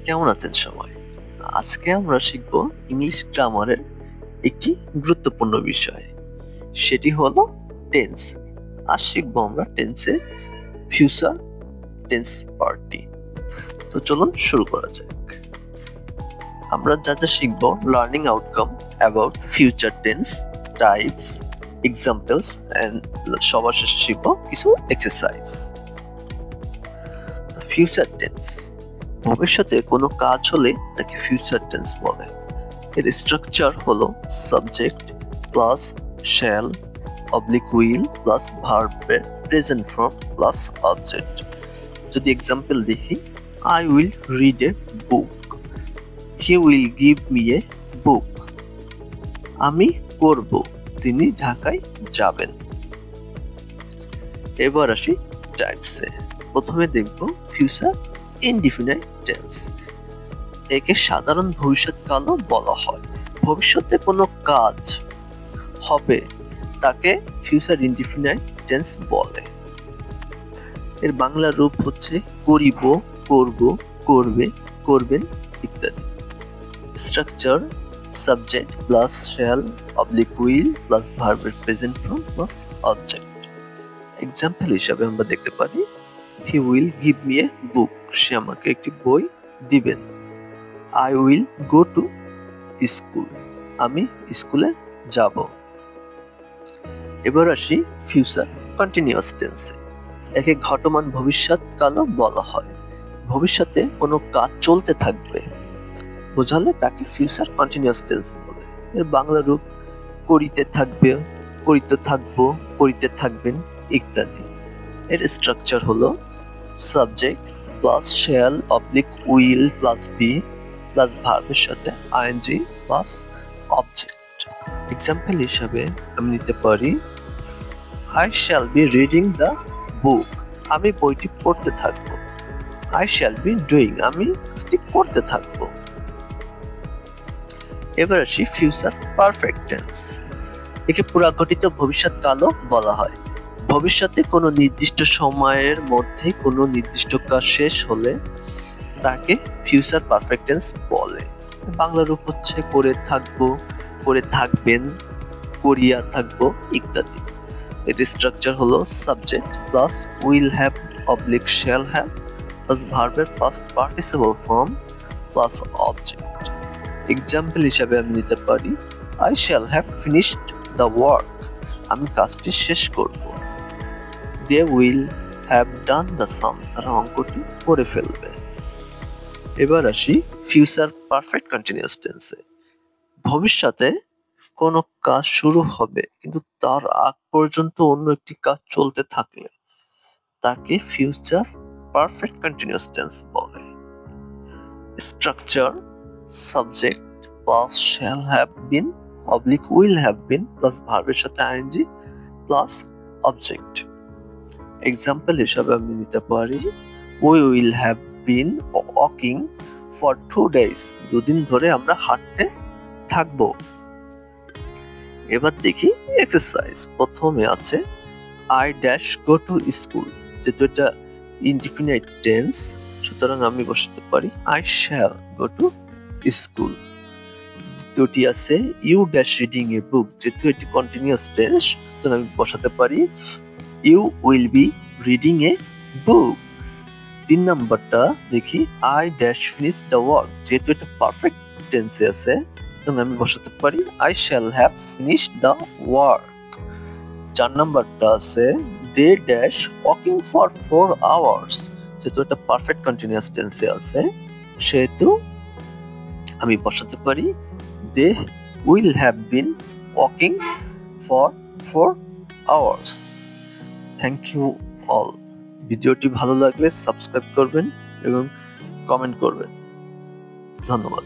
কেমন আছেন সবাই? আজকে আমরা শিখব ইংলিশ গ্রামারের একটি গুরুত্বপূর্ণ বিষয়। সেটি হলো টেন্স। আজ শিখব আমরা টেন্সের ফিউচার টেন্স পার্টটি। তো চলুন শুরু করা যাক। আমরা যা শিখব learning outcome about future tense, types, examples and সবার শেষে শিখব কিছু এক্সারসাইজ। ফিউচার টেন্স ভবিষ্যতে কোনো কাজ হলে তাকে ফিউচার টেন্স বলে। এর স্ট্রাকচার হলো subject plus shall oblique will plus ভার্বের প্রেজেন্ট ফর্ম প্লাস অবজেক্ট। যদি এক্সাম্পল দেখি, I will read a book, he will give me a book. আমি করব, তিনি ঢাকায় যাবেন। এবার আসি টাইপসে। প্রথমে দেখব ফিউচার ইনডিফিনাইট টেন্স। একে সাধারণ ভবিষ্যৎকালও বলা হয়। ভবিষ্যতে কোনো কাজ হবে তাকে ফিউচার ইনডিফিনাইট টেন্স বলে। এর বাংলা রূপ হচ্ছে করিব, করব, করবে, করবেন ইত্যাদি। Structure subject plus shall oblique will plus ভার্বের present form plus object. Example হিসাবে আমরা দেখতে পারি, he will give me a book, সে আমাকে একটি বই দিবেন। I will go to school, আমি স্কুলে যাব। এবার আসি ফিউচার কন্টিনিউয়াস টেন্সে। একে ঘটমান ভবিষ্যৎকালও বলা হয়। ভবিষ্যতে কোনো কাজ চলতে থাকবে বোঝালে তাকে ফিউচার কন্টিনিউয়াস টেন্স বলে। এর বাংলা রূপ করিতে থাকবে, করিতে থাকবো, করিতে থাকবেন ইত্যাদি। এর স্ট্রাকচার হলো subject plus shall oblique will plus be plus ভার্বের সাথে আইএনজি প্লাস অবজেক্ট। এক্সাম্পল হিসাবে আমি নিতে পারি, I shall be reading the book, আমি বইটি পড়তে থাকবো। আই শ্যাল বি ডুইং, আমি কাজটি করতে থাকবো। এবার আসি ফিউচার পারফেক্ট টেন্স। একে পুরাঘটিত ভবিষ্যৎকালও বলা হয়। ভবিষ্যতে কোনো নির্দিষ্ট সময়ের মধ্যে কোনো নির্দিষ্ট কাজ শেষ হলে তাকে ফিউচার পারফেক্ট টেন্স বলে। বাংলা রূপ হচ্ছে করে থাকবো, করে থাকবেন, করিয়া থাকবো ইত্যাদি। এর স্ট্রাকচার হলো subject plus will have oblique shall have plus ভার্বের past participle form plus object. Example হিসাবে আমি নিতে পারি, I shall have finished the work, আমি কাজটি শেষ করব। They will have done the sum, তারা অঙ্কটি করে ফেলবে। এবার আসি ফিউচার পারফেক্ট কন্টিনিউয়াস টেন্সে। ভবিষ্যতে কোনো কাজ শুরু হবে কিন্তু তার আগ পর্যন্ত অন্য একটি কাজ চলতে থাকলে তাকে ফিউচার পারফেক্ট কন্টিনিউয়াস টেন্স বলে। Structure subject plus shall have been oblique will have been plus ভার্বের সাথে আইএনজি প্লাস অবজেক্ট। এক্সাম্পল হিসাবে আমি নিতে পারি, we will have been walking for 2 days, দুদিন ধরে আমরা হাঁটতে থাকবো। এবার দেখি এক্সারসাইজ। প্রথমে আছে I dash go to school, যেহেতু এটা ইনডিফিনাইট টেন্স সুতরাং আমি বসাতে পারি I shall go to school. দ্বিতীয়টি আছে ইউ ড্যাশ রিডিং এ বুক, যেহেতু এটি কন্টিনিউয়াস টেন্স সুতরাং আমি বসাতে পারি you will be reading a বুক। 3 নাম্বারটা দেখি, I dash finish the work, যেহেতু এটা পারফেক্ট টেন্সে আছে সুতরাং আমি বসাতে পারি I shall have finished the work. 4 নাম্বারটা আছে they dash walking for 4 hours, যেহেতু এটা পারফেক্ট কন্টিনিউয়াস টেন্সে আছে সেহেতু আমি বসাতে পারি they will have been walking for 4 hours। Thank you all. ভিডিওটি ভালো লাগলে সাবস্ক্রাইব করবেন এবং কমেন্ট করবেন। ধন্যবাদ।